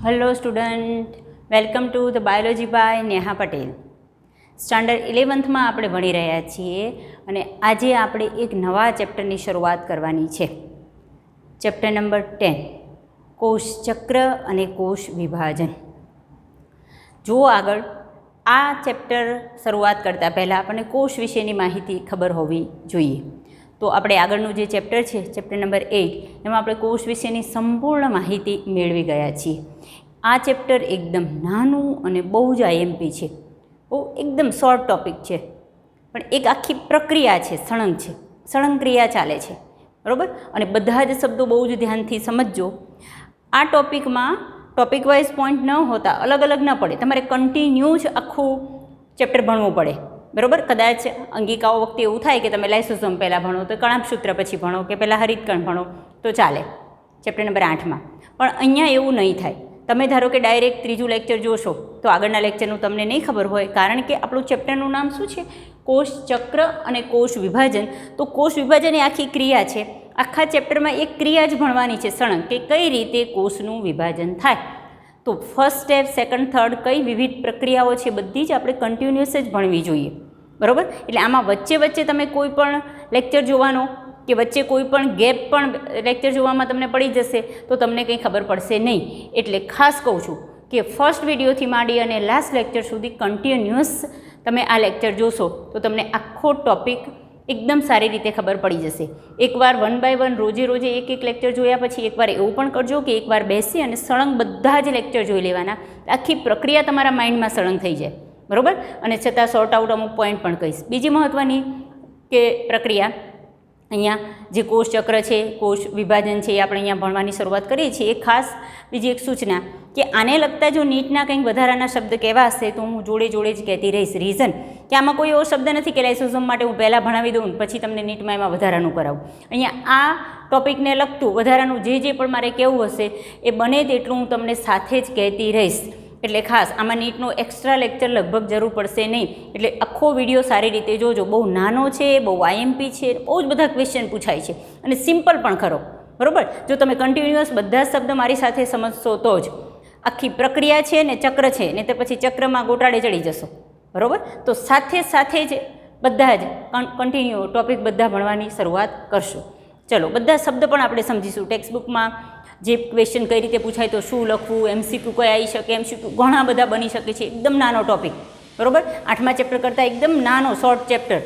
Hello student, welcome to the biology by Neha Patel. Standard 11થમાં આપણે ભણી રહ્યા છીએ અને આજે આપણે એક નવા ચેપ્ટરની શરૂઆત કરવાની છે. ચેપ્ટર નંબર 10, કોષ ચક્ર અને કોષ વિભાજન. જુઓ આગળ, આ ચેપ્ટર શરૂઆત કરતાં પહેલાં આપણને કોષ વિશેની માહિતી ખબર હોવી જોઈએ. તો આપણે આગળનું જે ચેપ્ટર છે, ચેપ્ટર નંબર 8, એમાં આપણે કોષ વિશેની સંપૂર્ણ માહિતી મેળવી ગયા છીએ. આ ચેપ્ટર એકદમ નાનું અને બહુ જ આઈએમપી છે, બહુ એકદમ શોર્ટ ટૉપિક છે, પણ એક આખી પ્રક્રિયા છે, સળંગ ક્રિયા ચાલે છે, બરાબર. અને બધા જ શબ્દો બહુ જ ધ્યાનથી સમજજો. આ ટૉપિકમાં ટૉપિક વાઇઝ પોઈન્ટ ન હોતા અલગ અલગ ન પડે, તમારે કન્ટિન્યુ જ આખું ચેપ્ટર ભણવું પડે, બરાબર. કદાચ અંગિકાઓ વખતે એવું થાય કે તમે લાઇસોસોમ પહેલાં ભણો, તો કણાભસૂત્ર પછી ભણો, કે પહેલાં હરિતકણ ભણો તો ચાલે ચેપ્ટર નંબર 8માં. પણ અહીંયા એવું નહીં થાય. તમે ધારો કે ડાયરેક્ટ ત્રીજું લેક્ચર જોશો તો આગળના લેક્ચરનું તમને નહીં ખબર હોય, કારણ કે આપણું ચેપ્ટરનું નામ શું છે? કોષ ચક્ર અને કોષ વિભાજન. તો કોષ વિભાજન એ આખી ક્રિયા છે. આખા ચેપ્ટરમાં એક ક્રિયા જ ભણવાની છે, સળંગ, કે કઈ રીતે કોષનું વિભાજન થાય. તો ફર્સ્ટ સ્ટેપ, સેકન્ડ, થર્ડ, કઈ વિવિધ પ્રક્રિયાઓ છે, બધી જ આપણે કન્ટિન્યુઅસ જ ભણવી જોઈએ, બરાબર. એટલે આમાં વચ્ચે વચ્ચે તમે કોઈ પણ લેક્ચર જોવાનો કે વચ્ચે કોઈ પણ ગેપ પણ લેક્ચર જોવામાં તમને પડી જશે તો તમને કંઈ ખબર પડશે નહીં. એટલે ખાસ કહું છું કે ફર્સ્ટ વિડીયોથી માંડી અને લાસ્ટ લેક્ચર સુધી કન્ટિન્યુઅસ તમે આ લેક્ચર જોશો તો તમને આખો ટૉપિક એકદમ સારી રીતે ખબર પડી જશે. એકવાર 1 by 1 રોજે એક લેક્ચર જોયા પછી એકવાર એવું પણ કરજો કે એકવાર બેસી અને સળંગ બધા જ લેક્ચર જોઈ લેવાના. આખી પ્રક્રિયા તમારા માઇન્ડમાં સળંગ થઈ જાય, બરાબર. અને છતાં શોર્ટ આઉટ અમુક પોઈન્ટ પણ કહીશ. બીજી મહત્ત્વની કે પ્રક્રિયા, અહીંયા જે કોષ ચક્ર છે, કોષ વિભાજન છે, એ આપણે અહીંયા ભણવાની શરૂઆત કરીએ છીએ. એક ખાસ બીજી એક સૂચના કે આને લગતા જો નીટના કંઈક વધારાના શબ્દ કહેવા હશે તો હું જોડે જ કહેતી રહીશ. રીઝન કે આમાં કોઈ એવો શબ્દ નથી કે લાઇસોસોમ માટે હું પહેલાં ભણાવી દઉં પછી તમને નીટમાં એમાં વધારાનું કરાવું. અહીંયા આ ટૉપિકને લગતું વધારાનું જે પણ મારે કહેવું હશે એ બને તેટલું હું તમને સાથે જ કહેતી રહીશ. એટલે ખાસ આમાં નીટનો એક્સ્ટ્રા લેક્ચર લગભગ જરૂર પડશે નહીં. એટલે આખો વિડીયો સારી રીતે જોજો. બહુ નાનો છે, બહુ આઈએમપી છે, બહુ જ બધા ક્વેશ્ચન પૂછાય છે અને સિમ્પલ પણ ખરો, બરાબર. જો તમે કન્ટિન્યુઅસ બધા શબ્દ મારી સાથે સમજશો તો જ. આખી પ્રક્રિયા છે ને ચક્ર છે, ને તો પછી ચક્રમાં ગોટાળે ચડી જશો, બરાબર. તો સાથે જ બધા જ કન્ટિન્યુ ટૉપિક બધા ભણવાની શરૂઆત કરશો. ચલો, બધા શબ્દ પણ આપણે સમજીશું. ટેક્સ્ટબુકમાં જે ક્વેશ્ચન કઈ રીતે પૂછાય તો શું લખવું, એમસીક્યુ કઈ આવી શકે, એમસીક્યુ ઘણા બધા બની શકે છે. એકદમ નાનો ટૉપિક, બરાબર. 8મા ચેપ્ટર કરતાં એકદમ નાનો શોર્ટ ચેપ્ટર,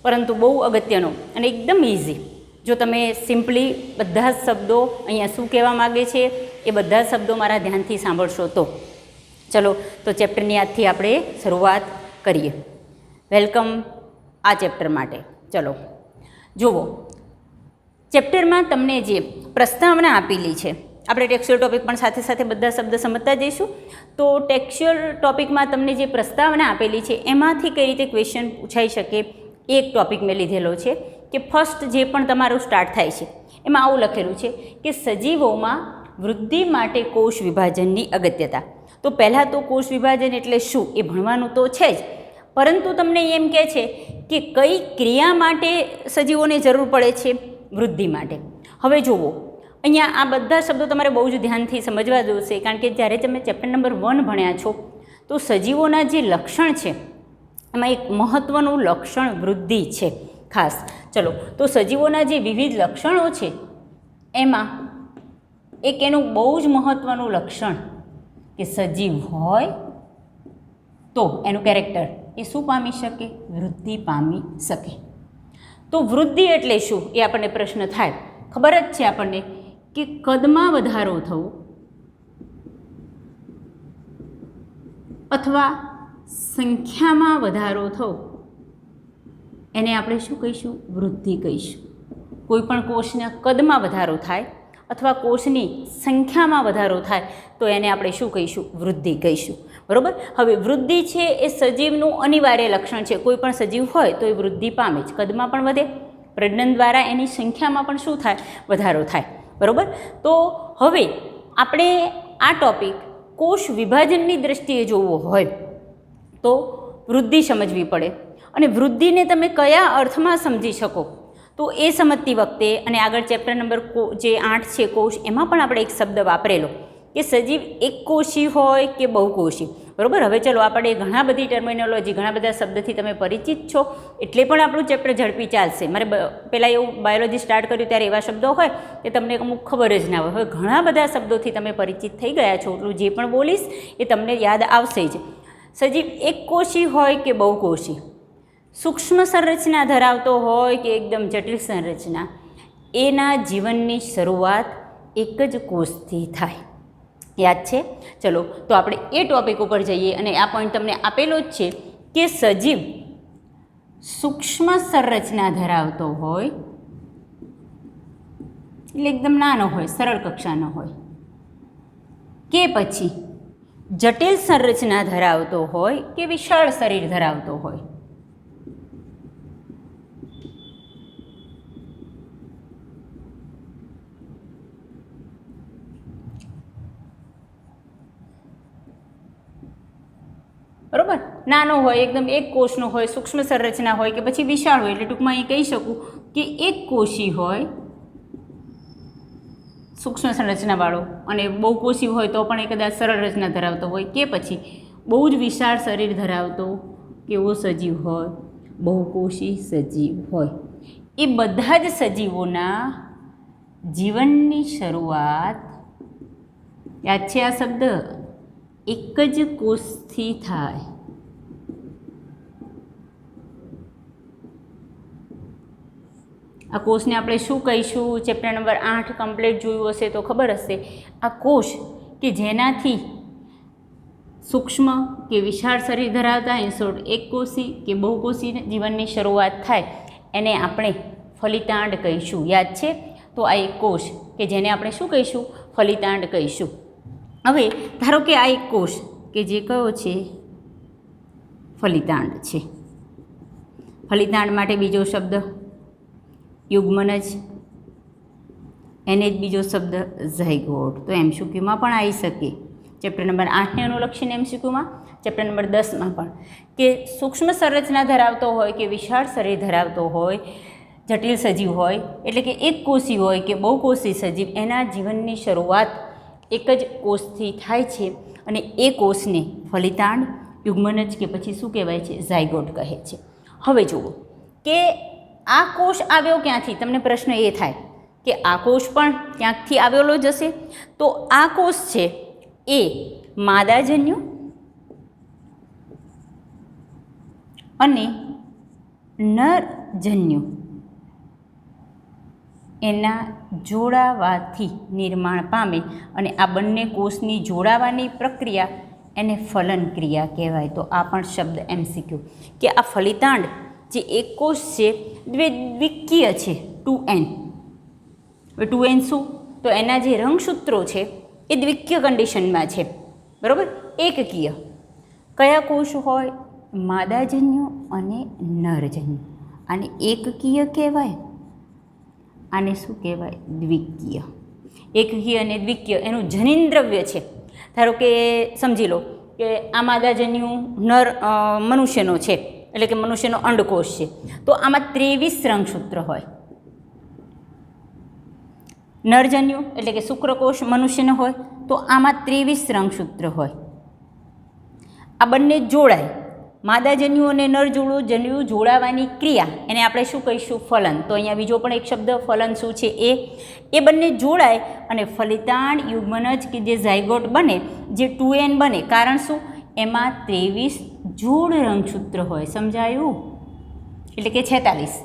પરંતુ બહુ અગત્યનો અને એકદમ ઇઝી. જો તમે સિમ્પલી બધા જ શબ્દો અહીંયા શું કહેવા માગે છે એ બધા શબ્દો મારા ધ્યાનથી સાંભળશો તો. ચલો, તો ચેપ્ટરની આજથી આપણે શરૂઆત કરીએ. વેલકમ આ ચેપ્ટર માટે. ચલો જુઓ, ચેપ્ટરમાં તમને જે પ્રસ્તાવના આપેલી છે, આપણે ટેક્સ્ચ્યુઅલ ટૉપિક પણ સાથે બધા શબ્દ સમજતા જઈશું. તો ટેક્સ્ચ્યુઅલ ટૉપિકમાં તમને જે પ્રસ્તાવના આપેલી છે એમાંથી કઈ રીતે ક્વેશ્ચન પૂછાઈ શકે એક ટૉપિક મેં લીધેલો છે. કે ફર્સ્ટ જે પણ તમારું સ્ટાર્ટ થાય છે એમાં આવું લખેલું છે કે સજીવોમાં વૃદ્ધિ માટે કોષ વિભાજનની અગત્યતા. તો પહેલાં તો કોષ વિભાજન એટલે શું એ ભણવાનું તો છે જ, પરંતુ તમને એમ કહે છે કે કઈ ક્રિયા માટે સજીવોને જરૂર પડે છે? વૃદ્ધિ માટે. હવે જુઓ, અહીંયા આ બધા શબ્દો તમારે બહુ જ ધ્યાનથી સમજવા જોશે, કારણ કે જ્યારે તમે ચેપ્ટર નંબર 1 ભણ્યા છો તો સજીવોના જે લક્ષણ છે એમાં એક મહત્ત્વનું લક્ષણ વૃદ્ધિ છે ખાસ. ચલો, તો સજીવોના જે વિવિધ લક્ષણો છે એમાં એક એનું બહુ જ મહત્ત્વનું લક્ષણ કે સજીવ હોય તો એનું કેરેક્ટર એ શું પામી શકે? વૃદ્ધિ પામી શકે. તો વૃદ્ધિ એટલે શું એ આપણને પ્રશ્ન થાય. ખબર જ છે આપણને કે કદમાં વધારો થવો અથવા સંખ્યામાં વધારો થવો એને આપણે શું કહીશું? વૃદ્ધિ કહીશું. કોઈ પણ કોષના કદમાં વધારો થાય અથવા કોષની સંખ્યામાં વધારો થાય તો એને આપણે શું કહીશું? વૃદ્ધિ કહીશું, બરાબર. હવે વૃદ્ધિ છે એ સજીવનું અનિવાર્ય લક્ષણ છે. કોઈ પણ સજીવ હોય તો એ વૃદ્ધિ પામે જ, કદમાં પણ વધે, પ્રજનન દ્વારા એની સંખ્યામાં પણ શું થાય? વધારો થાય, બરાબર. તો હવે આપણે આ ટૉપિક કોષ વિભાજનની દૃષ્ટિએ જોવો હોય તો વૃદ્ધિ સમજવી પડે. અને વૃદ્ધિને તમે કયા અર્થમાં સમજી શકો તો એ સમજતી વખતે, અને આગળ ચેપ્ટર નંબર જે 8 છે કોષ, એમાં પણ આપણે એક શબ્દ વાપરેલો કે સજીવ એકકોષી હોય કે બહુકોષી. બરાબર. હવે ચલો આપણે ઘણા બધી ટર્મિનોલોજી, ઘણા બધા શબ્દથી તમે પરિચિત છો એટલે પણ આપણું ચેપ્ટર ઝડપી ચાલશે. મારે પહેલાં એવું બાયોલોજી સ્ટાર્ટ કર્યું ત્યારે એવા શબ્દો હોય કે તમને અમુક ખબર જ ના હોય. હવે ઘણા બધા શબ્દોથી તમે પરિચિત થઈ ગયા છો એટલું જે પણ બોલીશ એ તમને યાદ આવશે જ. સજીવ એકકોષી હોય કે બહુકોષી, સૂક્ષ્મ સંરચના ધરાવતો હોય કે એકદમ જટિલ સંરચના, એના જીવનની શરૂઆત એક જ કોષથી થાય. યાદ છે? ચલો તો આપણે એ ટૉપિક ઉપર જઈએ અને આ પોઈન્ટ તમને આપેલો જ છે કે સજીવ સૂક્ષ્મ સંરચના ધરાવતો હોય એટલે એકદમ નાનો હોય, સરળ કક્ષાનો હોય, કે પછી જટિલ સંરચના ધરાવતો હોય કે વિશાળ શરીર ધરાવતો હોય. બરાબર. નાનો હોય, એકદમ એક કોષનો હોય, સૂક્ષ્મ સંરચના હોય કે પછી વિશાળ હોય. એટલે ટૂંકમાં એ કહી શકું કે એક કોષી હોય સૂક્ષ્મ સંરચનાવાળો અને બહુકોષી હોય તો પણ એ કદાચ સરળ રચના ધરાવતો હોય કે પછી બહુ જ વિશાળ શરીર ધરાવતો કેવો સજીવ હોય, બહુકોષી સજીવ હોય. એ બધા જ સજીવોના જીવનની શરૂઆત, યાદ છે આ શબ્દ, એક જ કોષથી થાય. આ કોષને આપણે શું કહીશું? ચેપ્ટર નંબર 8 કમ્પ્લીટ જોયું હશે તો ખબર હશે. આ કોષ કે જેનાથી સૂક્ષ્મ કે વિશાળ શરીર ધરાવતા ઇનશોર્ટ એક કોષી કે બહુકોષી જીવનની શરૂઆત થાય એને આપણે ફલિતાંડ કહીશું. યાદ છે? તો આ એક કોષ કે જેને આપણે શું કહીશું? ફલિતાંડ કહીશું. હવે ધારો કે આ એક કોષ કે જે કયો છે? ફલિતાંડ છે. ફલિતાંડ માટે બીજો શબ્દ યુગ્મનજ, એને જ બીજો શબ્દ ઝાયગોટ. તો એમસીક્યુમાં પણ આવી શકે. ચેપ્ટર નંબર 8ને અનુલક્ષીને એમસીક્યુમાં, ચેપ્ટર નંબર 10માં પણ, કે સૂક્ષ્મ સંરચના ધરાવતો હોય કે વિશાળ શરીર ધરાવતો હોય, જટિલ સજીવ હોય એટલે કે એક કોષી હોય કે બહુકોષી સજીવ, એના જીવનની શરૂઆત એક જ કોષથી થાય છે અને એ કોષને ફલિતાંડ, યુગ્મનજ કે પછી શું કહેવાય છે? ઝાયગોટ કહે છે. હવે જુઓ કે આ કોષ આવ્યો ક્યાંથી? તમને પ્રશ્ન એ થાય કે આ કોષ પણ ક્યાંકથી આવેલો જ હશે. તો આ કોષ છે એ માદાજન્યુ અને નરજન્યુ એના જોડાવાથી નિર્માણ પામે અને આ બંને કોષની જોડાવાની પ્રક્રિયા એને ફલન ક્રિયા કહેવાય. તો આ પણ શબ્દ એમસીક્યુ કે આ ફલિતાંડ જે એક કોષ છે દ્વિકીય છે, 2n. હવે 2n શું? તો એના જે રંગસૂત્રો છે એ દ્વિકીય કન્ડિશનમાં છે. બરાબર. એકકીય કયા કોષ હોય? માદાજન્યુ અને નરજન્યુ. આને એકકીય કહેવાય, આને શું કહેવાય? દ્વિકીય. એકકીય અને દ્વિકીય એનું જનીન દ્રવ્ય છે. ધારો કે સમજી લો કે આ માદાજન્યુ નર મનુષ્યનો છે એટલે કે મનુષ્યનો અંડકોષ છે. તો આમાં 23 રંગસૂત્ર હોય. નરજન્યુ એટલે કે શુક્રકોષ મનુષ્યનો હોય તો આમાં 23 રંગસૂત્ર હોય. આ બંને જોડાય, માદાજન્યુ અને નરજન્યુ જોડાવાની ક્રિયા એને આપણે શું કહીશું? ફલન. તો અહીંયા બીજો પણ એક શબ્દ ફલન શું છે? એ બંને જોડાય અને ફલિતાંડ, યુગ્મનજ કે જે ઝાયગોટ બને, જે 2n બને. કારણ શું? એમાં 23 જોડ રંગસૂત્ર હોય. સમજાયું? એટલે કે 46.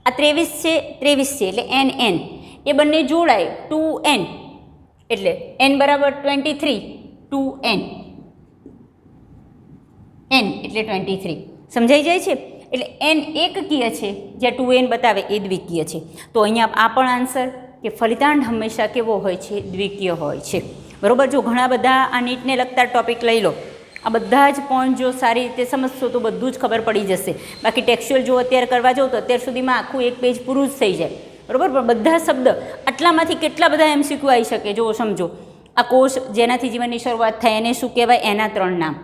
આ 23 છે એટલે nn એ બંને જોડાય 2n એટલે n બરાબર 23, 2n n એટલે 23. સમજાઈ જાય છે? એટલે n એકકીય છે, જ્યાં 2n બતાવે એ દ્વિકીય છે. તો અહીંયા આ પણ આન્સર કે ફલિતાંડ હંમેશા કેવો હોય છે? દ્વિકીય હોય છે. બરાબર. જો ઘણા બધા આ નીટને લગતા ટૉપિક લઈ લો, આ બધા જ પોઈન્ટ જો સારી રીતે સમજશો તો બધું જ ખબર પડી જશે. બાકી ટેક્સ્ચ્યુઅલ જો અત્યારે કરવા જાઓ તો અત્યાર સુધીમાં આખું એક પેજ પૂરું જ થઈ જાય. બરાબર. પણ બધા શબ્દ આટલામાંથી કેટલા બધા એમસીક્યુ આવી શકે? જો સમજો, આ કોષ જેનાથી જીવનની શરૂઆત થાય એને શું કહેવાય? એના 3 નામ.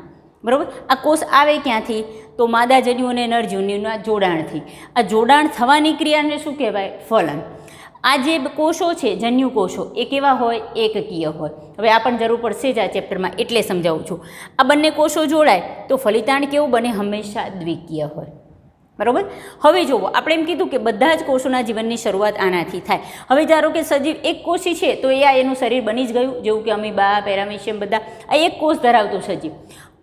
બરાબર. આ કોષ આવે ક્યાંથી? તો માદાજન્યુ અને નરજન્યુના જોડાણથી. આ જોડાણ થવાની ક્રિયાને શું કહેવાય? ફલન. આ જે કોષો છે જન્યુ કોષો એ કેવા હોય? એકકીય હોય. હવે આ પણ જરૂર પડશે જ આ ચેપ્ટરમાં, એટલે સમજાવું છું. આ બંને કોષો જોડાય તો ફલિતાંડ કેવું બને? હંમેશા દ્વિકીય હોય. બરાબર. હવે જુઓ, આપણે એમ કીધું કે બધા જ કોષોના જીવનની શરૂઆત આનાથી થાય. હવે ધારો કે સજીવ એક કોષી છે તો એ આ એનું શરીર બની જ ગયું, જેવું કે અમીબા, પેરામીશિયમ બધા આ એક કોષ ધરાવતો સજીવ.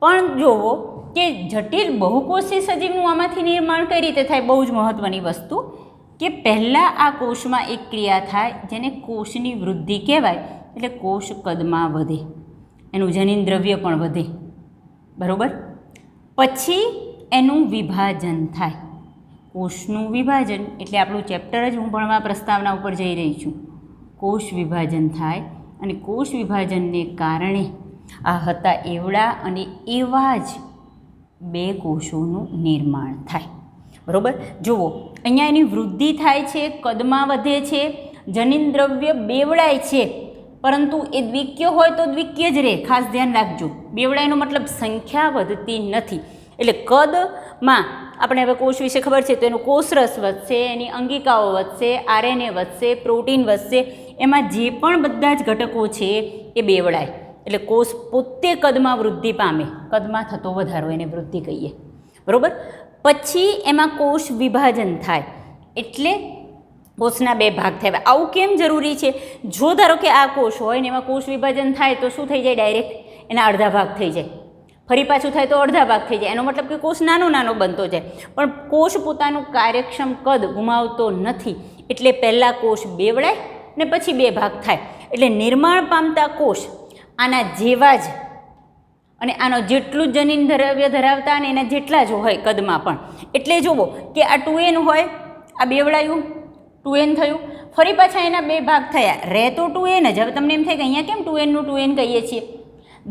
પણ જુઓ કે જટિલ બહુકોષી સજીવનું આમાંથી નિર્માણ કઈ રીતે થાય? બહુ જ મહત્ત્વની વસ્તુ કે પહેલાં આ કોષમાં એક ક્રિયા થાય જેને કોષની વૃદ્ધિ કહેવાય. એટલે કોષ કદમાં વધે, એનું જનીન દ્રવ્ય પણ વધે. બરાબર. પછી એનું વિભાજન થાય. કોષનું વિભાજન એટલે આપણું ચેપ્ટર જ હું ભણવા પ્રસ્તાવના ઉપર જઈ રહી છું. કોષ વિભાજન થાય અને કોષ વિભાજનને કારણે આ હતા એવડા અને એવા જ બે કોષોનું નિર્માણ થાય. બરાબર. જુઓ, અહીંયા એની વૃદ્ધિ થાય છે, કદમાં વધે છે, જનીન દ્રવ્ય બેવડાય છે, પરંતુ એ દ્વિકીય હોય તો દ્વિકીય જ રહે. ખાસ ધ્યાન રાખજો, બેવડાયનો મતલબ સંખ્યા વધતી નથી. એટલે કદમાં આપણે હવે કોષ વિશે ખબર છે તો એનું કોષરસ વધશે, એની અંગિકાઓ વધશે, આરએનએ વધશે, પ્રોટીન વધશે, એમાં જે પણ બધા જ ઘટકો છે એ બેવડાય. એટલે કોષ પોતે કદમાં વૃદ્ધિ પામે. કદમાં થતો વધારો એને વૃદ્ધિ કહીએ. બરાબર. પછી એમાં કોષ વિભાજન થાય એટલે કોષના બે ભાગ થાય. આવું કેમ જરૂરી છે? જો ધારો કે આ કોષ હોય ને એમાં કોષ વિભાજન થાય તો શું થઈ જાય? ડાયરેક્ટ એના અડધા ભાગ થઈ જાય. ફરી પાછું થાય તો અડધા ભાગ થઈ જાય. એનો મતલબ કે કોષ નાનો નાનો બનતો જાય. પણ કોષ પોતાનું કાર્યક્ષમ કદ ગુમાવતો નથી. એટલે પહેલાં કોષ બેવડાય ને પછી બે ભાગ થાય. એટલે નિર્માણ પામતા કોષ આના જેવા જ અને આનો જેટલું જનીન દ્રવ્ય ધરાવતા અને એના જેટલા જ હોય કદમાં પણ. એટલે જુઓ કે આ 2n હોય, આ બેવડાયું 2n થયું, ફરી પાછા એના બે ભાગ થયા, રહે તો 2n જ. હવે તમને એમ થાય કે અહીંયા કેમ 2n નું 2n કહીએ છીએ?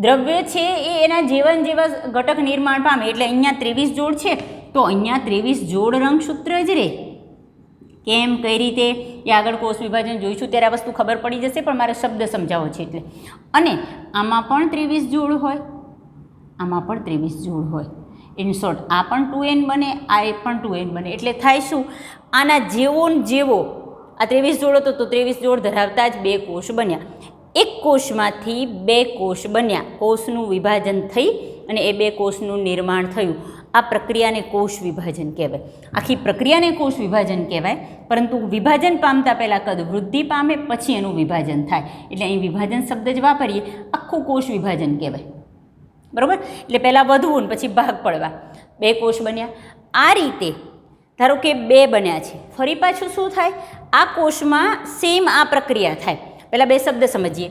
દ્રવ્ય છે એ એના જેવા ઘટક નિર્માણ પામે. એટલે અહીંયા 23 જોડ છે તો અહીંયા 23 જોડ રંગસૂત્ર જ રહે. કેમ, કઈ રીતે એ આગળ કોષ વિભાજન જોઈશું ત્યારે આ વસ્તુ ખબર પડી જશે, પણ મારે શબ્દ સમજાવો છે એટલે. અને આમાં પણ 23 જોડ હોય, આમાં પણ 23 જોડ હોય. ઇન શોર્ટ આ પણ 2n બને, આ પણ 2n બને. એટલે થાય શું? આના જેવો ને જેવો આ 23 જોડ હતો તો 23 જોડ ધરાવતા જ બે કોષ બન્યા. એક કોષમાંથી બે કોષ બન્યા. કોષનું વિભાજન થઈ અને એ બે કોષનું નિર્માણ થયું. આ પ્રક્રિયાને કોષ વિભાજન કહેવાય. આખી પ્રક્રિયાને કોષ વિભાજન કહેવાય. પરંતુ વિભાજન પામતા પહેલાં કદ વૃદ્ધિ પામે, પછી એનું વિભાજન થાય. એટલે અહીં વિભાજન શબ્દ જ વાપરીએ, આખું કોષ વિભાજન કહેવાય. બરાબર. એટલે પહેલાં વધવું ને પછી ભાગ પડવા, બે કોષ બન્યા. આ રીતે ધારો કે બે બન્યા છે, ફરી પાછું શું થાય? આ કોષમાં સેમ આ પ્રક્રિયા થાય. પહેલાં બે શબ્દ સમજીએ.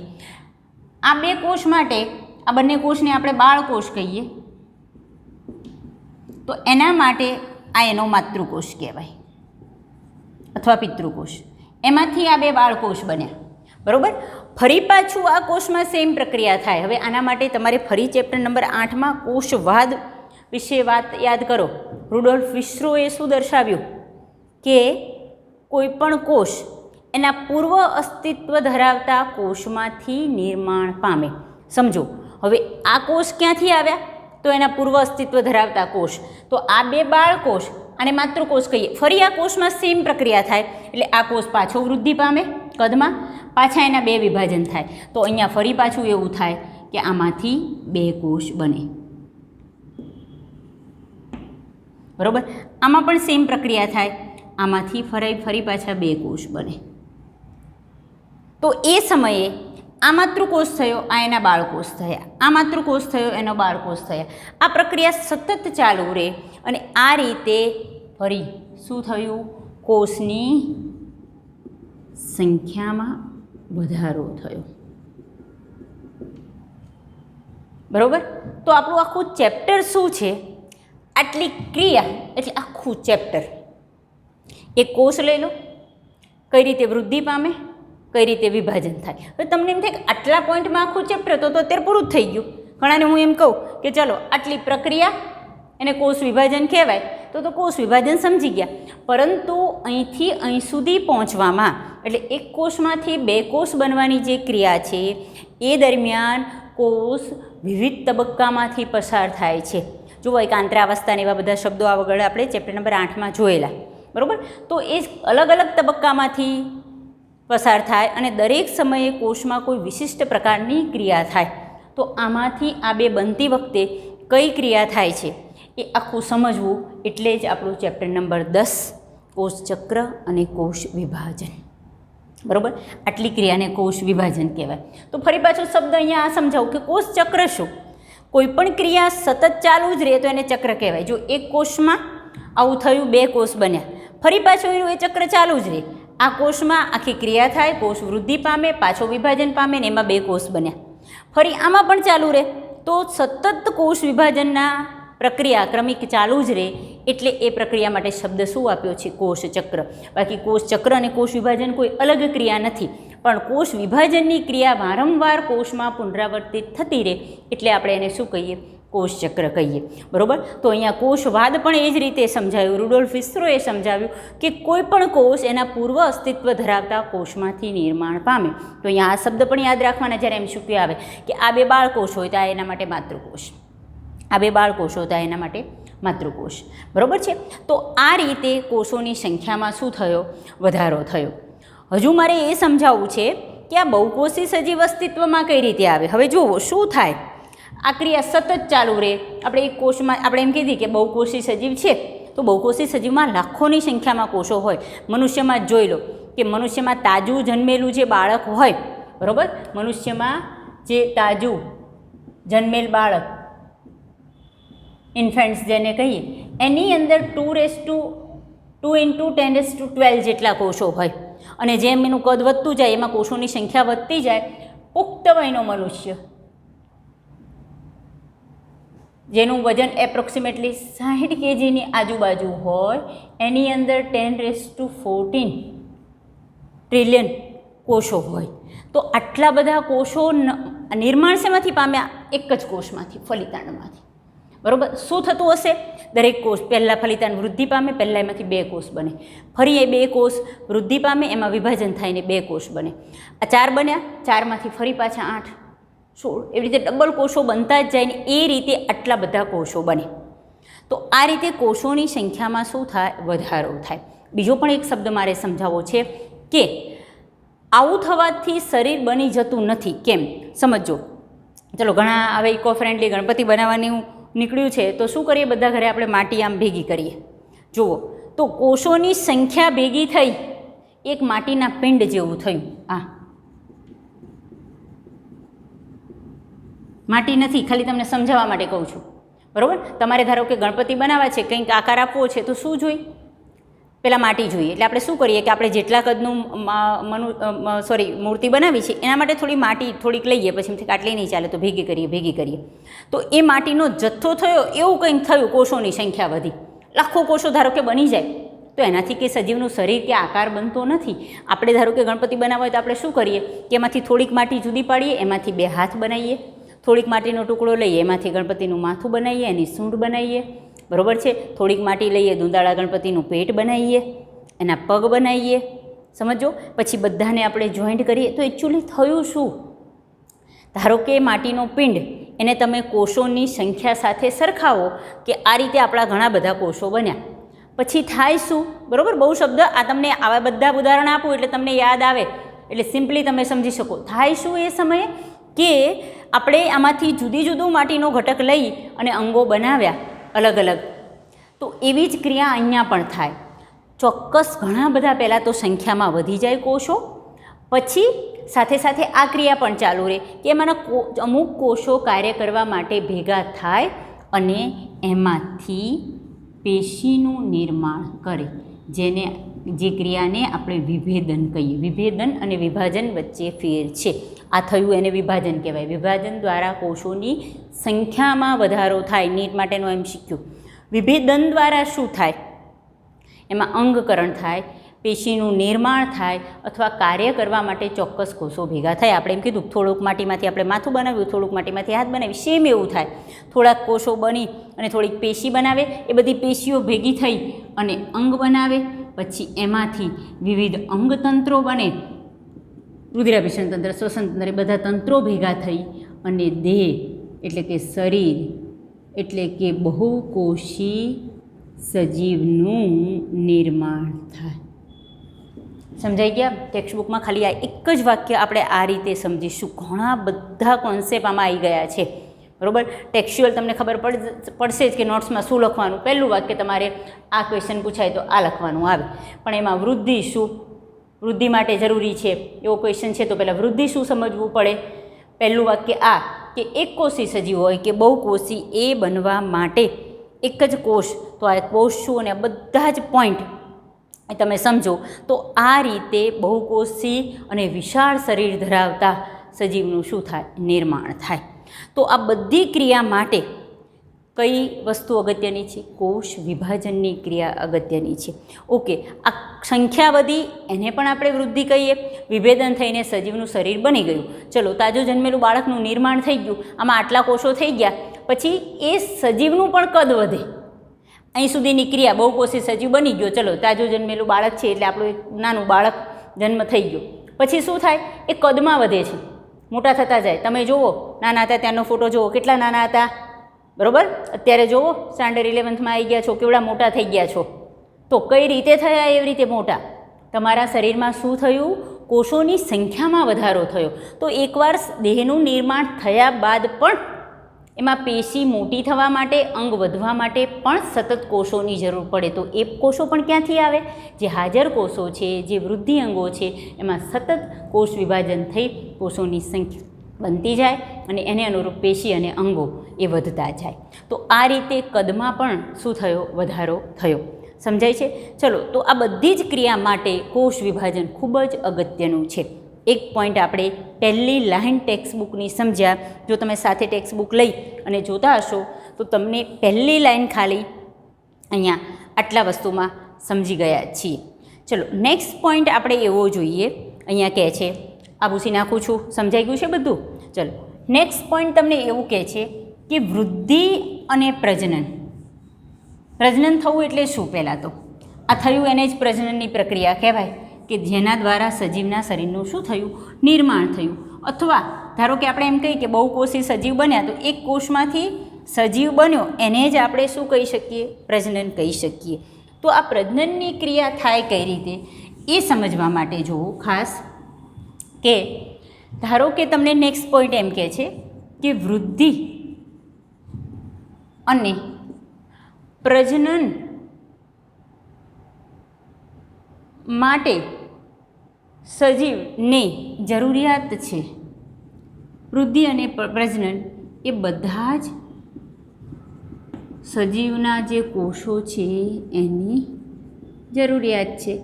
આ બે કોષ માટે આ બંને કોષને આપણે બાળકોષ કહીએ, તો એના માટે આ એનો માતૃકોષ કહેવાય અથવા પિતૃકોષ. એમાંથી આ બે બાળકોષ બન્યા. બરાબર. ફરી પાછું આ કોષમાં સેમ પ્રક્રિયા થાય. હવે આના માટે તમારે ફરી ચેપ્ટર નંબર 8માં કોષવાદ વિશે વાત યાદ કરો. રુડોલ્ફ વિસ્ટ્રોએ શું દર્શાવ્યું? કે કોઈ પણ કોષ એના પૂર્વ અસ્તિત્વ ધરાવતા કોષમાંથી નિર્માણ પામે. સમજો, હવે આ કોષ ક્યાંથી આવ્યા? તો એના પૂર્વ અસ્તિત્વ ધરાવતા કોષ. તો આ બે બાળકોષ અને માતૃકોષ કહીએ. ફરી આ કોષમાં સેમ પ્રક્રિયા થાય એટલે આ કોષ પાછો વૃદ્ધિ પામે કદમાં, પાછા એના બે વિભાજન થાય. તો અહીંયા ફરી પાછું એવું થાય કે આમાંથી બે કોષ બને. બરાબર. આમાં પણ સેમ પ્રક્રિયા થાય, આમાંથી ફરી પાછા બે કોષ બને. તો એ સમયે આ માતૃકોષ થયો, આ એના બાળકોષ થયા, આ માતૃકોષ થયો, એનો બાળકોષ થયા. આ પ્રક્રિયા સતત ચાલુ રહે અને આ રીતે ફરી શું થયું? કોષની સંખ્યામાં વધારો થયો. બરાબર. તો આપણું આખું ચેપ્ટર શું છે? આટલી ક્રિયા એટલે આખું ચેપ્ટર. એક કોષ લઈ લો, કઈ રીતે વૃદ્ધિ પામે, કઈ રીતે વિભાજન થાય. હવે તમને એમ થાય કે આટલા પોઈન્ટમાં આખું ચેપ્ટર તો અત્યારે પૂરું જ થઈ ગયું. ઘણાને હું એમ કહું કે ચાલો આટલી પ્રક્રિયા એને કોષ વિભાજન કહેવાય તો કોષ વિભાજન સમજી ગયા. પરંતુ અહીંથી અહીં સુધી પહોંચવામાં એટલે એક કોષમાંથી બે કોષ બનવાની જે ક્રિયા છે એ દરમિયાન કોષ વિવિધ તબક્કામાંથી પસાર થાય છે. જુઓ, એકાંતરાવસ્થા એવા બધા શબ્દો આ વગર આપણે ચેપ્ટર નંબર 8માં જોયેલા. બરાબર. તો એ અલગ અલગ તબક્કામાંથી પસાર થાય અને દરેક સમયે કોષમાં કોઈ વિશિષ્ટ પ્રકારની ક્રિયા થાય. તો આમાંથી આ બે બનતી વખતે કઈ ક્રિયા થાય છે એ આખું સમજવું, એટલે જ આપણું ચેપ્ટર નંબર 10 કોષચક્ર અને કોષ વિભાજન. બરાબર, આટલી ક્રિયાને કોષ વિભાજન કહેવાય. તો ફરી પાછો શબ્દ અહીંયા આ સમજાવું કે કોષચક્ર શું? કોઈ પણ ક્રિયા સતત ચાલુ જ રહે તો એને ચક્ર કહેવાય. જો એક કોષમાં આવું થયું, 2 કોષ બન્યા, ફરી પાછું એનું એ ચક્ર ચાલુ જ રહે. આ કોષમાં આખી ક્રિયા થાય, કોષ વૃદ્ધિ પામે, પાછો વિભાજન પામે ને એમાં 2 કોષ બન્યા, ફરી આમાં પણ ચાલુ રહે. તો સતત કોષ વિભાજનના પ્રક્રિયા ક્રમિક ચાલુ જ રહે, એટલે એ પ્રક્રિયા માટે શબ્દ શું આપ્યો છે? કોષચક્ર. બાકી કોષચક્ર અને કોષ વિભાજન કોઈ અલગ ક્રિયા નથી, પણ કોષ વિભાજનની ક્રિયા વારંવાર કોષમાં પુનરાવર્તિત થતી રહે, એટલે આપણે એને શું કહીએ? કોષચક્ર કહીએ. બરાબર. તો અહીંયા કોષવાદ પણ એ જ રીતે સમજાયું. રુડોલ્ફ વિસ્ત્રોએ સમજાવ્યું કે કોઈ પણ કોષ એના પૂર્વ અસ્તિત્વ ધરાવતા કોષમાંથી નિર્માણ પામે. તો અહીંયા આ શબ્દ પણ યાદ રાખવાના જ્યારે MCQ આવે કે આ 2 બાળકોષ હોય તો આ એના માટે માતૃકોષ, આ 2 બાળકોષો હતા એના માટે માતૃકોષ. બરાબર છે. તો આ રીતે કોષોની સંખ્યામાં શું થયો? વધારો થયો. હજુ મારે એ સમજાવવું છે કે આ બહુકોષી સજીવ અસ્તિત્વમાં કઈ રીતે આવે. હવે જુઓ શું થાય. આ ક્રિયા સતત ચાલુ રહે. આપણે એક કોષમાં આપણે એમ કીધી કે બહુકોષી સજીવ છે, તો બહુકોષી સજીવમાં લાખોની સંખ્યામાં કોષો હોય. મનુષ્યમાં જ જોઈ લો કે મનુષ્યમાં તાજું જન્મેલું જે બાળક હોય, બરાબર, મનુષ્યમાં જે તાજું જન્મેલ બાળક, ઇન્ફેન્ટ્સ જેને કહીએ, એની અંદર 2 × 10⁻12 જેટલા કોષો હોય. અને જેમ એનું કદ વધતું જાય એમાં કોષોની સંખ્યા વધતી જાય. પુખ્ત વયનો મનુષ્ય જેનું વજન એપ્રોક્સિમેટલી 60 kgની આજુબાજુ હોય, એની અંદર 10⁻14 ટ્રિલિયન કોષો હોય. તો આટલા બધા કોષો નિર્માણ શેમાંથી પામ્યા? એક જ કોષમાંથી, ફલિતાંડમાંથી. બરાબર. શું થતું હશે? દરેક કોષ પહેલાં ફલિતાંડ વૃદ્ધિ પામે, પહેલાં એમાંથી 2 કોષ બને, ફરી એ 2 કોષ વૃદ્ધિ પામે, એમાં વિભાજન થાયને 2 કોષ બને. આ 4 બન્યા, 4માંથી ફરી પાછા 8, 16, એવી રીતે ડબલ કોષો બનતા જ જાય ને એ રીતે આટલા બધા કોષો બને. તો આ રીતે કોષોની સંખ્યામાં શું થાય? વધારો થાય. બીજો પણ એક શબ્દ મારે સમજાવવો છે કે આવું થવાથી શરીર બની જતું નથી. કેમ? સમજો. ચલો, ઘણા હવે ઇકો ફ્રેન્ડલી ગણપતિ બનાવવાનું નીકળ્યું છે, તો શું કરીએ? બધા ઘરે આપણે માટી આમ ભેગી કરીએ. જુઓ, તો કોષોની સંખ્યા ભેગી થઈ એક માટીના પિંડ જેવું થયું. આ માટી નથી, ખાલી તમને સમજાવવા માટે કહું છું. બરાબર. તમારે ધારો કે ગણપતિ બનાવવા છે, કંઈક આકાર આપવો છે, તો શું જોઈએ? પહેલાં માટી જોઈએ. એટલે આપણે શું કરીએ કે આપણે જેટલા કદનું મૂર્તિ બનાવી છે એના માટે થોડી માટી થોડીક લઈએ, પછી એમથી આટલી નહીં ચાલે તો ભેગી કરીએ. તો એ માટીનો જથ્થો થયો, એવું કંઈક થયું, કોષોની સંખ્યા વધી, લાખો કોષો ધારો કે બની જાય. તો એનાથી કે સજીવનું શરીર કે આકાર બનતો નથી. આપણે ધારો કે ગણપતિ બનાવવા હોય તો આપણે શું કરીએ કે એમાંથી થોડીક માટી જુદી પાડીએ, એમાંથી 2 હાથ બનાવીએ, થોડીક માટીનો ટુકડો લઈએ, એમાંથી ગણપતિનું માથું બનાવીએ, એની સૂંઢ બનાવીએ. બરાબર છે. થોડીક માટી લઈએ, દુંદાળા ગણપતિનું પેટ બનાવીએ, એના પગ બનાવીએ. સમજો. પછી બધાને આપણે જોઈન્ટ કરીએ. તો એકચ્યુઅલી થયું શું? ધારો કે માટીનો પિંડ એને તમે કોષોની સંખ્યા સાથે સરખાવો કે આ રીતે આપણા ઘણા બધા કોષો બન્યા. પછી થાય શું? બરાબર. બહુ શબ્દ આ તમને આવા બધા ઉદાહરણ આપું એટલે તમને યાદ આવે, એટલે સિમ્પલી તમે સમજી શકો. થાય શું એ સમયે કે આપણે આમાંથી જુદું માટીનો ઘટક લઈ અને અંગો બનાવ્યા અલગ અલગ. તો એવી જ ક્રિયા અહીંયા પણ થાય. ચોક્કસ ઘણા બધા પહેલાં તો સંખ્યામાં વધી જાય કોષો, પછી સાથે સાથે આ ક્રિયા પણ ચાલુ રહે કે એમાંના અમુક કોષો કાર્ય કરવા માટે ભેગા થાય અને એમાંથી પેશીનું નિર્માણ કરે, જે ક્રિયાને આપણે વિભેદન કહીએ. વિભેદન અને વિભાજન વચ્ચે ફેર છે. આ થયું એને વિભાજન કહેવાય. વિભાજન દ્વારા કોષોની સંખ્યામાં વધારો થાય. નીટ માટેનો MCQ. વિભેદન દ્વારા શું થાય? એમાં અંગકરણ થાય, પેશીનું નિર્માણ થાય, અથવા કાર્ય કરવા માટે ચોક્કસ કોષો ભેગા થાય. આપણે એમ કીધું થોડુંક માટીમાંથી આપણે માથું બનાવ્યું, થોડુંક માટીમાંથી હાથ બનાવી, સેમ એવું થાય. થોડાક કોષો બની અને થોડીક પેશી બનાવે, એ બધી પેશીઓ ભેગી થઈ અને અંગ બનાવે. પછી એમાંથી વિવિધ અંગતંત્રો બને, રુધિરાભિસરણ તંત્ર, શ્વસન તંત્ર, એ બધા તંત્રો ભેગા થઈ અને દેહ એટલે કે શરીર એટલે કે બહુકોષી સજીવનું નિર્માણ થાય. સમજાઈ ગયા? ટેક્સ્ટબુકમાં ખાલી આ એક જ વાક્ય આપણે આ રીતે સમજીશું. ઘણા બધા કોન્સેપ્ટ આમાં આવી ગયા છે, બરાબર. ટેક્સ્ચ્યુઅલ તમને ખબર પડશે જ કે નોટ્સમાં શું લખવાનું. પહેલું વાક્ય તમારે આ ક્વેશ્ચન પૂછાય તો આ લખવાનું આવે, પણ એમાં વૃદ્ધિ શું, વૃદ્ધિ માટે જરૂરી છે એવો ક્વેશ્ચન છે તો પહેલાં વૃદ્ધિ શું સમજવું પડે. પહેલું વાક્ય આ કે એક કોષી સજીવ હોય કે બહુકોષી, એ બનવા માટે એક જ કોષ, તો આ કોષ શું અને આ બધા જ પોઈન્ટ તમે સમજો તો આ રીતે બહુકોષી અને વિશાળ શરીર ધરાવતા સજીવનું શું થાય, નિર્માણ થાય. તો આ બધી ક્રિયા માટે કઈ વસ્તુ અગત્યની છે? કોષ વિભાજનની ક્રિયા અગત્યની છે. ઓકે, આ સંખ્યા વધી એને પણ આપણે વૃદ્ધિ કહીએ. વિભેદન થઈને સજીવનું શરીર બની ગયું. ચલો, તાજું જન્મેલું બાળકનું નિર્માણ થઈ ગયું, આમાં આટલા કોષો થઈ ગયા, પછી એ સજીવનું પણ કદ વધે. અહીં સુધીની ક્રિયા, બહુકોષી સજીવ બની ગયો, ચલો તાજું જન્મેલું બાળક છે એટલે આપણું એક નાનું બાળક જન્મ થઈ ગયો. પછી શું થાય? એ કદમાં વધે છે, મોટા થતા જાય. તમે જુઓ, નાના હતા ત્યાંનો ફોટો જુઓ, કેટલા નાના હતા, બરાબર. અત્યારે જુઓ, સ્ટાન્ડર્ડ 11th આવી ગયા છો, કેવડા મોટા થઈ ગયા છો. તો કઈ રીતે થયા એવી રીતે મોટા? તમારા શરીરમાં શું થયું? કોષોની સંખ્યામાં વધારો થયો. તો એકવાર દેહનું નિર્માણ થયા બાદ પણ એમાં પેશી મોટી થવા માટે, અંગ વધવા માટે પણ સતત કોષોની જરૂર પડે. તો એ કોષો પણ ક્યાંથી આવે? જે હાજર કોષો છે, જે વૃદ્ધિ અંગો છે, એમાં સતત કોષ વિભાજન થઈ કોષોની સંખ્યા બનતી જાય અને એને અનુરૂપ પેશી અને અંગો એ વધતા જાય. તો આ રીતે કદમાં પણ શું થયો? વધારો થયો. સમજાય છે? ચલો, તો આ બધી જ ક્રિયા માટે કોષ વિભાજન ખૂબ જ અગત્યનું છે. એક પોઈન્ટ આપણે પહેલી લાઈન ટેક્સ્ટબુકની સમજ્યા. જો તમે સાથે ટેક્સ્ટબુક લઈ અને જોતા હશો તો તમને પહેલી લાઈન ખાલી અહીંયા આટલા વસ્તુમાં સમજી ગયા છીએ. ચલો, નેક્સ્ટ પોઈન્ટ આપણે એવો જોઈએ. અહીંયા કહે છે, આ ભૂસી નાખું છું, સમજાઈ ગયું છે બધું? ચલો, નેક્સ્ટ પોઈન્ટ તમને એવું કહે છે કે વૃદ્ધિ અને પ્રજનન. પ્રજનન થવું એટલે શું? પહેલાં તો આ થયું એને જ પ્રજનનની પ્રક્રિયા કહેવાય, કે જેના દ્વારા સજીવના શરીરનું શું થયું? નિર્માણ થયું. અથવા ધારો કે આપણે એમ કહીએ કે બહુકોષી સજીવ બન્યા, તો એક કોષમાંથી સજીવ બન્યો એને જ આપણે શું કહી શકીએ? પ્રજનન કહી શકીએ. તો આ પ્રજનનની ક્રિયા થાય કઈ રીતે એ સમજવા માટે જોવું ખાસ, કે ધારો કે તમને નેક્સ્ટ પોઈન્ટ એમ કહે છે કે વૃદ્ધિ અને પ્રજનન માટે સજીવને જરૂરિયાત છે. વૃદ્ધિ અને પ્રજનન એ બધા જ સજીવના જે કોષો છે એની જરૂરિયાત છે.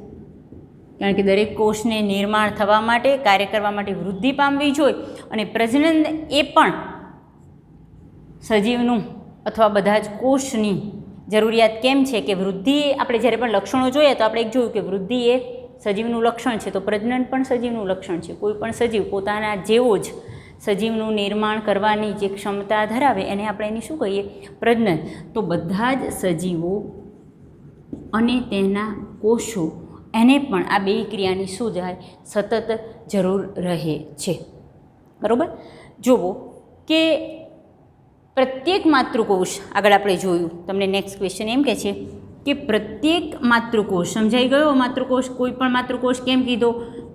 કારણ કે દરેક કોષને નિર્માણ થવા માટે, કાર્ય કરવા માટે વૃદ્ધિ પામવી જોઈએ, અને પ્રજનન એ પણ સજીવનું અથવા બધા જ કોષની જરૂરિયાત. કેમ છે કે વૃદ્ધિ, આપણે જ્યારે પણ લક્ષણો જોઈએ તો આપણે એક જોયું કે વૃદ્ધિ એ સજીવનું લક્ષણ છે, તો પ્રજનન પણ સજીવનું લક્ષણ છે. કોઈ પણ સજીવ પોતાના જેવો જ સજીવનું નિર્માણ કરવાની જે ક્ષમતા ધરાવે એને આપણે એની શું કહીએ? પ્રજનન. તો બધા જ સજીવો અને તેના કોષો એને પણ આ બે ક્રિયાની શું જાય? સતત જરૂર રહે છે, બરાબર. જુઓ કે પ્રત્યેક માતૃકોષ, આગળ આપણે જોયું, તમને નેક્સ્ટ ક્વેશ્ચન એમ કહે છે કે પ્રત્યેક માતૃકોષ, સમજાઈ ગયો? માતૃકોષ, કોઈ પણ માતૃકોષ કેમ કીધો?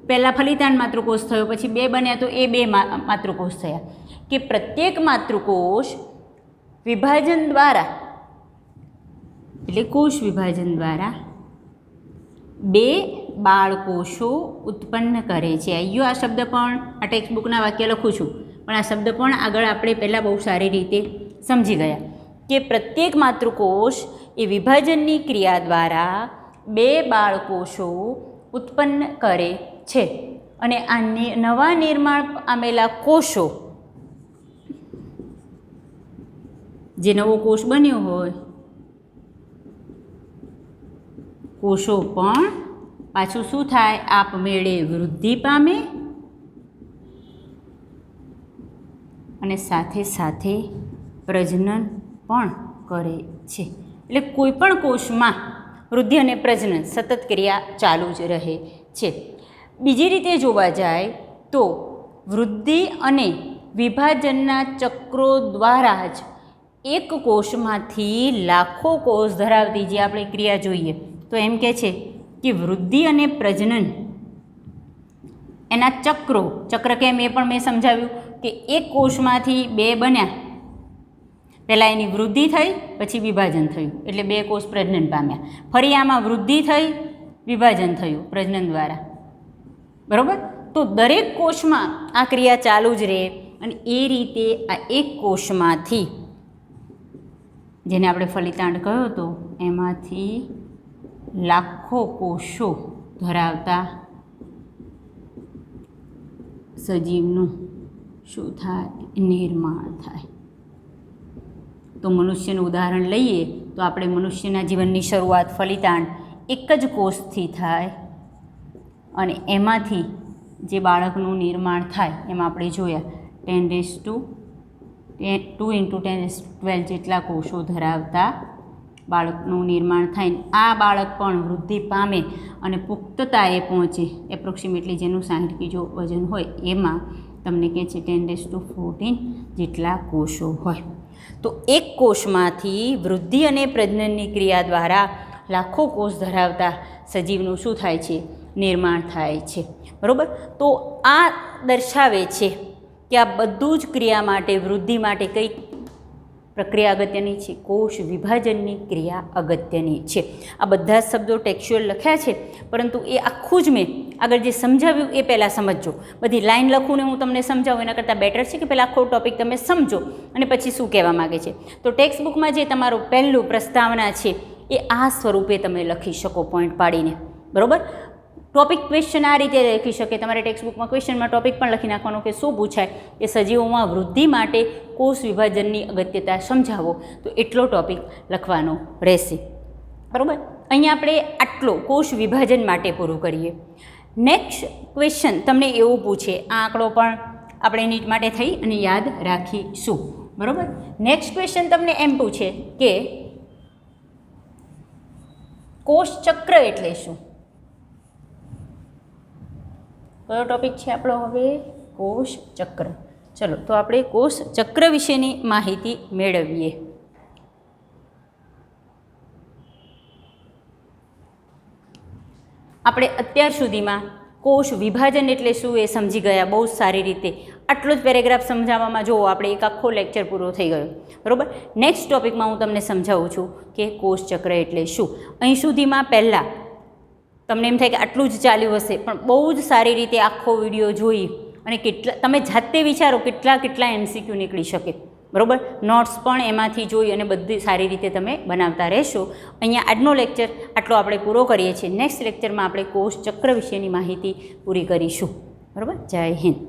પહેલાં ફલિતાંડ માતૃકોષ થયો, પછી બે બન્યા તો એ બે માતૃકોષ થયા. કે પ્રત્યેક માતૃકોષ વિભાજન દ્વારા, એટલે કોષ વિભાજન દ્વારા બે બાળકોષો ઉત્પન્ન કરે છે. આયો આ શબ્દ પણ, આ ટેક્સ્ટબુકના વાક્ય લખું છું, પણ આ શબ્દ પણ આગળ આપણે પહેલાં બહુ સારી રીતે સમજી ગયા કે પ્રત્યેક માતૃકોષ એ વિભાજનની ક્રિયા દ્વારા બે બાળકોષો ઉત્પન્ન કરે છે. અને આ નવા નિર્માણ પામેલા કોષો, જે નવો કોષ બન્યો હોય, કોષો પણ પાછું શું થાય? આપમેળે વૃદ્ધિ પામે અને સાથે સાથે પ્રજનન પણ કરે છે. એટલે કોઈ પણ કોષમાં વૃદ્ધિ અને પ્રજનન સતત ક્રિયા ચાલુ જ રહે છે. બીજી રીતે જોવા જાય તો વૃદ્ધિ અને વિભાજનના ચક્રો દ્વારા જ એક કોષમાંથી લાખો કોષ ધરાવતી જે આપણે ક્રિયા જોઈએ, તો એમ કહે છે કે વૃદ્ધિ અને પ્રજનન એના ચક્રો, ચક્ર કેમ એ પણ મેં સમજાવ્યું કે એક કોષમાંથી બે બન્યા, પહેલાં એની વૃદ્ધિ થઈ પછી વિભાજન થયું એટલે બે કોષ પ્રજનન પામ્યા, ફરી આમાં વૃદ્ધિ થઈ વિભાજન થયું પ્રજનન દ્વારા, બરાબર. તો દરેક કોષમાં આ ક્રિયા ચાલુ જ રહે અને એ રીતે આ એક કોષમાંથી, જેને આપણે ફલિતાંડ કહ્યો હતો, એમાંથી લાખો કોષો ધરાવતા સજીવનું શું થાય? નિર્માણ થાય. તો મનુષ્યનું ઉદાહરણ લઈએ તો આપણે મનુષ્યના જીવનની શરૂઆત ફલિતાંડ એક જ કોષથી થાય અને એમાંથી જે બાળકનું નિર્માણ થાય એમાં આપણે જોયા 2 × 10⁻12 જેટલા કોષો ધરાવતા બાળકનું નિર્માણ થાય. આ બાળક પણ વૃદ્ધિ પામે અને પુખ્તતાએ પહોંચે, એપ્રોક્સિમેટલી જેનું 60 કિલો વજન હોય એમાં તમને કહે છે 10⁻14 જેટલા કોષો હોય. તો એક કોષમાંથી વૃદ્ધિ અને પ્રજનનની ક્રિયા દ્વારા લાખો કોષ ધરાવતા સજીવનું શું થાય છે? નિર્માણ થાય છે, બરાબર. તો આ દર્શાવે છે કે આ બધું જ ક્રિયા માટે, વૃદ્ધિ માટે કઈ પ્રક્રિયા અગત્યની છે? કોષ વિભાજનની ક્રિયા અગત્યની છે. આ બધા શબ્દો ટેક્સ્ચ્યુઅલ લખ્યા છે, પરંતુ એ આખું જ મેં આગળ જે સમજાવ્યું એ પહેલાં સમજજો. બધી લાઈન લખું ને હું તમને સમજાવું એના કરતાં બેટર છે કે પહેલાં આખો ટૉપિક તમે સમજો અને પછી શું કહેવા માગે છે. તો ટેક્સ્ટ બુકમાં જે તમારું પહેલું પ્રસ્તાવના છે એ આ સ્વરૂપે તમે લખી શકો પોઈન્ટ પાડીને, બરાબર. ટોપિક ક્વેશ્ચન આ રીતે લખી શકે. તમારે ટેક્સ્ટ બુકમાં ક્વેશ્ચનમાં ટોપિક પણ લખી નાખવાનો કે શું પૂછાય કે સજીવોમાં વૃદ્ધિ માટે કોષ વિભાજનની અગત્યતા સમજાવો, તો એટલો ટોપિક લખવાનો રહેશે, બરાબર. અહીંયા આપણે આટલો કોષ વિભાજન માટે પૂરું કરીએ. નેક્સ્ટ ક્વેશ્ચન તમને એવું પૂછે, આ આંકડો પણ આપણે નીટ માટે થઈ અને યાદ રાખીશું, બરાબર. નેક્સ્ટ ક્વેશ્ચન તમને એમ પૂછે કે કોષ ચક્ર એટલે શું? કયો ટોપિક છે આપણો હવે? કોષ ચક્ર. ચલો તો આપણે કોષ ચક્ર વિશેની માહિતી મેળવીએ. આપણે અત્યાર સુધીમાં કોષ વિભાજન એટલે શું એ સમજી ગયા બહુ સારી રીતે. આટલો જ પેરેગ્રાફ સમજાવવામાં જુઓ આપણે એક આખો લેક્ચર પૂરો થઈ ગયો, બરાબર. નેક્સ્ટ ટોપિકમાં હું તમને સમજાવું છું કે કોષ ચક્ર એટલે શું. અહીં સુધીમાં પહેલાં તમને એમ થાય કે આટલું જ ચાલ્યું હશે, પણ બહુ જ સારી રીતે આખો વિડીયો જોઈ અને તમે જાતે વિચારો કેટલા MCQ નીકળી શકે, બરાબર. નોટ્સ પણ એમાંથી જોઈ અને બધી સારી રીતે તમે બનાવતા રહેશો. અહીંયા આજનો લેક્ચર આટલો આપણે પૂરો કરીએ છીએ. નેક્સ્ટ લેક્ચરમાં આપણે કોષ ચક્ર વિશેની માહિતી પૂરી કરીશું, બરાબર. જય હિન્દ.